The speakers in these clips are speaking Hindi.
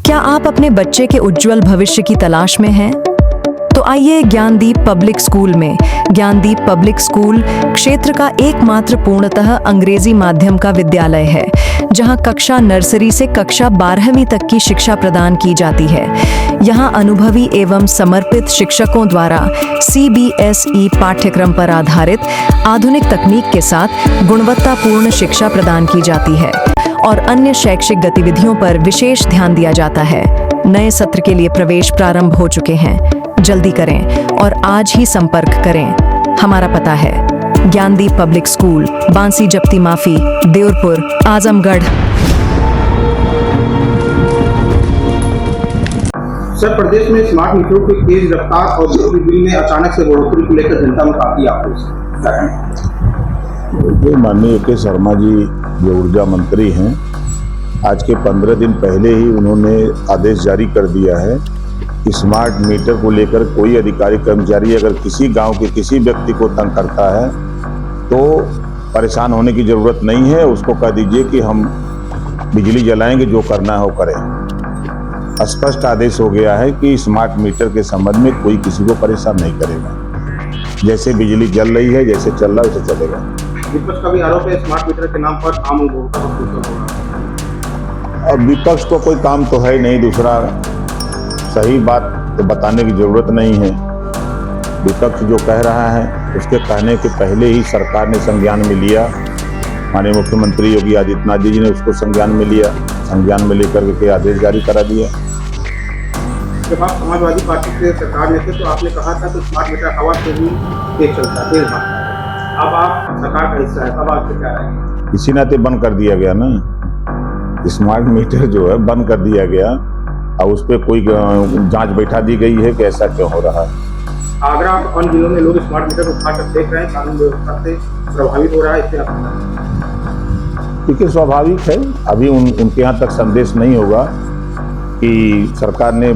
क्या आप अपने बच्चे के उज्जवल भविष्य की तलाश में हैं? तो आइए ज्ञानदीप पब्लिक स्कूल में। ज्ञानदीप पब्लिक स्कूल क्षेत्र का एकमात्र पूर्णतः अंग्रेजी माध्यम का विद्यालय है, जहां कक्षा नर्सरी से कक्षा 12वीं तक की शिक्षा प्रदान की जाती है। यहां अनुभवी एवं समर्पित शिक्षकों द्वारा CBSE पाठ्यक्रम पर आधारित आधुनिक तकनीक के साथ गुणवत्तापूर्ण शिक्षा प्रदान की जाती है और अन्य शैक्षिक गतिविधियों पर विशेष ध्यान दिया जाता है। नए सत्र के लिए प्रवेश प्रारंभ हो चुके हैं। जल्दी करें और आज ही संपर्क करें। हमारा पता है ज्ञानदीप पब्लिक स्कूल, बांसी जप्ती माफी, देवरपुर, आजमगढ़। सर, प्रदेश में स्मार्ट मीटरों की तेज रफ्तार और बिजली बिल में अचानक से बढ़ोतरी को लेकर जनता में काफी आक्रोश है। माननीय के शर्मा जी जो ऊर्जा मंत्री हैं, आज के 15 दिन पहले ही उन्होंने आदेश जारी कर दिया है कि स्मार्ट मीटर को लेकर कोई अधिकारी कर्मचारी अगर किसी गांव के किसी व्यक्ति को तंग करता है तो परेशान होने की जरूरत नहीं है। उसको कह दीजिए कि हम बिजली जलाएंगे, जो करना है वो करें। स्पष्ट आदेश हो गया है कि स्मार्ट मीटर के संबंध में कोई किसी को परेशान नहीं करेगा। जैसे बिजली जल रही है, जैसे चल रहा है वैसे चलेगा। विपक्ष का भी आरोप है स्मार्ट मीटर के नाम पर आम उपभोक्ता को शोषण हो रहा है। अब विपक्ष को कोई काम तो है नहीं, दूसरा सही बात तो बताने की जरूरत नहीं है। विपक्ष जो कह रहा है उसके कहने के पहले ही सरकार ने संज्ञान में लिया। माननीय मुख्यमंत्री योगी आदित्यनाथ जी ने उसको संज्ञान में लिया, संज्ञान में लेकर के आदेश जारी करा दिया। जब आप समाजवादी पार्टी के सरकार में थे तो आपने कहा था कि स्मार्ट मीटर हवा से ही तेज चलता है, तेज भागता है। अब आप सरकार का हिस्सा है, तब आपसे क्या है? इसी नाते बंद कर दिया गया ना, स्मार्ट मीटर जो है बंद कर दिया गया और उस पर कोई जांच बैठा दी गई है कि ऐसा क्यों हो रहा है। आगरा और अन्य जिलों में लोग स्मार्ट मीटर को उठाकर देख रहे हैं, कानून व्यवस्था से प्रभावित हो रहा है। इससे क्योंकि स्वाभाविक है, अभी उनके यहाँ तक संदेश नहीं होगा कि सरकार ने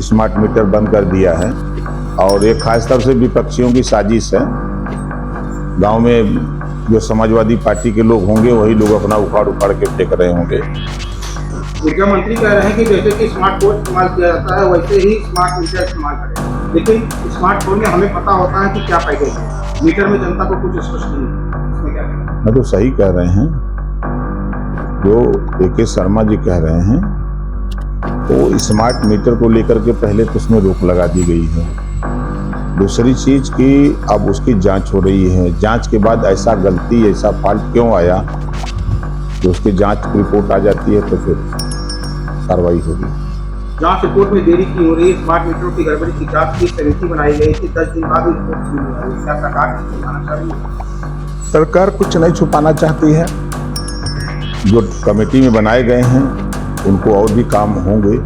स्मार्ट मीटर बंद कर दिया है और एक खास तौर से विपक्षियों की साजिश है। गांव में जो समाजवादी पार्टी के लोग होंगे वही लोग अपना उखाड़ उखाड़ के फेंक रहे होंगे। ऊर्जा मंत्री कह रहे हैं कि जैसे कि स्मार्टफोन इस्तेमाल किया जाता है वैसे ही स्मार्ट मीटर इस्तेमाल करें, लेकिन स्मार्टफोन में हमें पता होता है कि क्या फायदे हैं, मीटर में जनता को कुछ स्पष्ट नहीं है। इसमें क्या करें? मैं तो सही कह रहे हैं जो AK शर्मा जी कह रहे हैं। तो स्मार्ट मीटर को लेकर के पहले तो उसमें रोक लगा दी गई है। दूसरी चीज कि अब उसकी जांच हो रही है, जांच के बाद ऐसा गलती ऐसा फॉल्ट क्यों आया, जो उसकी जांच रिपोर्ट आ जाती है तो फिर कार्रवाई होगी। जांच रिपोर्ट में देरी क्यों हो रही है? स्मार्ट मीटरों की गड़बड़ी की जांच की समिति बनाई गई थी, 10 दिन बाद रिपोर्ट क्यों नहीं आई? क्या सरकार कुछ छुपाना चाहिए? सरकार कुछ नहीं छुपाना चाहती है। जो कमेटी में बनाए गए हैं उनको और भी काम होंगे,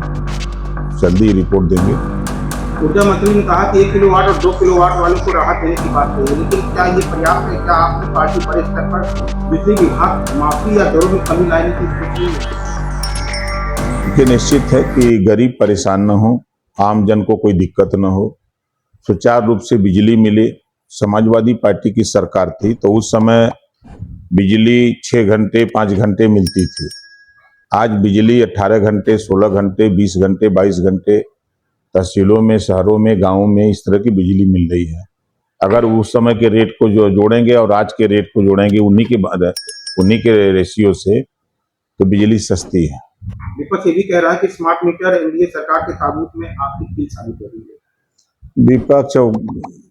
जल्दी रिपोर्ट देंगे। ऊर्जा मंत्री ने कहा कि 1 किलोवाट और 2 किलोवाट वालों को राहत देने की बात कही, लेकिन क्या ये पर्याप्त है? क्या आपकी पार्टी बड़े स्तर पर बिजली विभाग माफी या दरों में कमी लाने की कोशिश है? ये निश्चित है कि गरीब परेशान न हो, आम जन को कोई दिक्कत न हो, सुचारू रूप से बिजली मिले। समाजवादी पार्टी की सरकार थी तो उस समय बिजली 6 घंटे 5 घंटे मिलती थी। आज बिजली 18 घंटे 16 घंटे 20 घंटे 22 घंटे तहसीलों में, शहरों में, गाँवों में इस तरह की बिजली मिल रही है। अगर उस समय के रेट को जो जोड़ेंगे और आज के रेट को जोड़ेंगे उन्हीं के रेशियो से, तो बिजली सस्ती है। विपक्ष ये भी कह रहा है कि स्मार्ट मीटर एनडीए सरकार के ताबूत में आखिरी कील साबित हो रही है। विपक्ष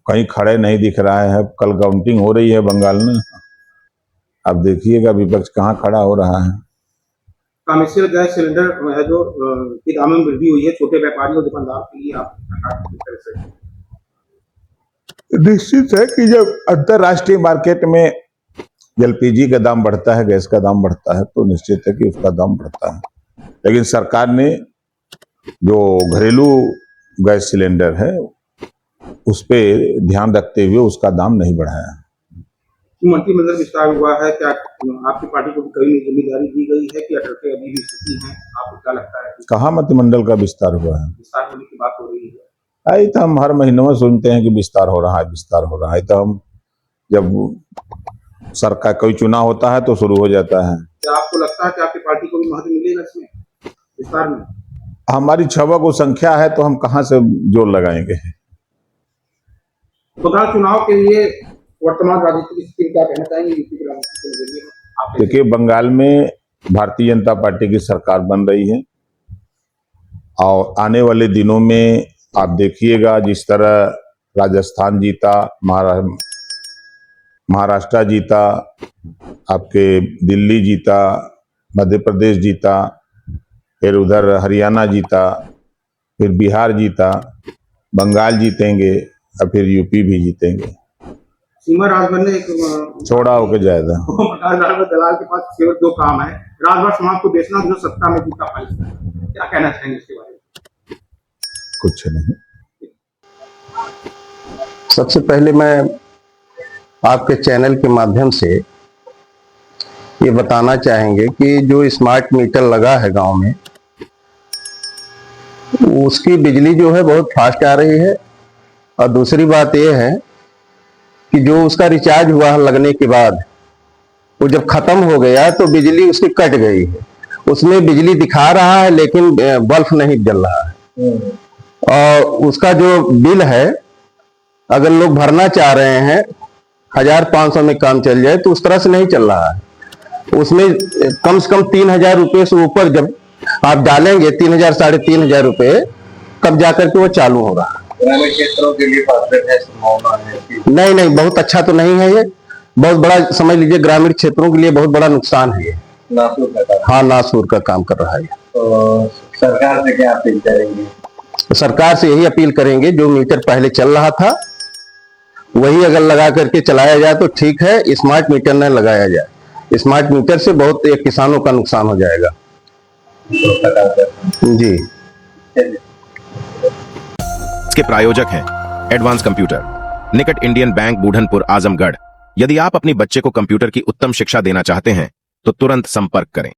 कहीं खड़े नहीं दिख रहा है। कल काउंटिंग हो रही है बंगाल में, अब देखिएगा विपक्ष कहाँ खड़ा हो रहा है। कमर्शियल गैस सिलेंडर है जो की दामों में वृद्धि हुई है, छोटे व्यापारियों और दुकानदार के लिए आप सरकार किस तरह से? निश्चित है कि जब अंतरराष्ट्रीय मार्केट में LPG का दाम बढ़ता है, गैस का दाम बढ़ता है, तो निश्चित है कि उसका दाम बढ़ता है। लेकिन सरकार ने जो घरेलू गैस सिलेंडर है उस पर ध्यान रखते हुए उसका दाम नहीं बढ़ाया। मंत्रिमंडल विस्तार हुआ है, क्या आपकी पार्टी को भी कई जिम्मेदारी दी गई है कि अटल के अभी भी स्थिति है? आपको क्या लगता है? कहाँ मंत्रिमंडल का विस्तार हुआ है? विस्तार होने की बात हो रही है। आई तो हम हर महीने में सुनते हैं कि विस्तार हो रहा है, विस्तार हो रहा है। तो हम जब सरकार कोई चुनाव होता है तो शुरू हो जाता है। क्या आपको लगता है कि आपकी पार्टी को भी महत्व मिलेगा इसमें विस्तार में? हमारी 6 को संख्या है तो हम कहाँ से जोर लगाएंगे। बंगाल चुनाव के लिए वर्तमान राजनीतिक स्थिति क्या कहना चाहेंगे यूपी के राजनीति के नजरिए में? आप देखिए, बंगाल में भारतीय जनता पार्टी की सरकार बन रही है और आने वाले दिनों में आप देखिएगा जिस तरह राजस्थान जीता, महाराष्ट्र जीता, आपके दिल्ली जीता, मध्य प्रदेश जीता, फिर उधर हरियाणा जीता, फिर बिहार जीता, बंगाल जीतेंगे और फिर यूपी भी जीतेंगे। सीमा राजभर ने एक छोड़ा होकर जाएगा। दलाल के पास केवल 2 काम है, राजभर समाज को बेचना, जो सत्ता में जीता पाए। क्या कहना चाहेंगे इसके बारे में? कुछ नहीं। सबसे पहले मैं आपके चैनल के माध्यम से ये बताना चाहेंगे कि जो स्मार्ट मीटर लगा है गांव में, उसकी बिजली जो है बहुत फास्ट आ रही है। और दूसरी बात ये है कि जो उसका रिचार्ज हुआ लगने के बाद वो जब खत्म हो गया तो बिजली उसकी कट गई है। उसमें बिजली दिखा रहा है लेकिन बल्ब नहीं जल रहा है। और उसका जो बिल है, अगर लोग भरना चाह रहे हैं 1500 में काम चल जाए तो उस तरह से नहीं चल रहा है। उसमें कम से कम 3000 रुपये से ऊपर जब आप डालेंगे, 3000 साढ़े 3000 रुपये, तब जाकर के वो चालू होगा। ग्रामीण क्षेत्रों के लिए संभावना है? नहीं, बहुत अच्छा तो नहीं है ये। बहुत बड़ा, समझ लीजिए ग्रामीण क्षेत्रों के लिए बहुत बड़ा नुकसान है ये। नासूर का काम। हाँ, नासूर का काम कर रहा है। तो सरकार से क्या अपील करेंगे? सरकार से यही अपील करेंगे, जो मीटर पहले चल रहा था वही अगर लगा करके चलाया जाए तो ठीक है। स्मार्ट मीटर न लगाया जाए। स्मार्ट मीटर से बहुत किसानों का नुकसान हो जाएगा। जी। इसके प्रायोजक हैं एडवांस कंप्यूटर, निकट इंडियन बैंक, बूढ़नपुर, आजमगढ़। यदि आप अपनी बच्चे को कंप्यूटर की उत्तम शिक्षा देना चाहते हैं तो तुरंत संपर्क करें।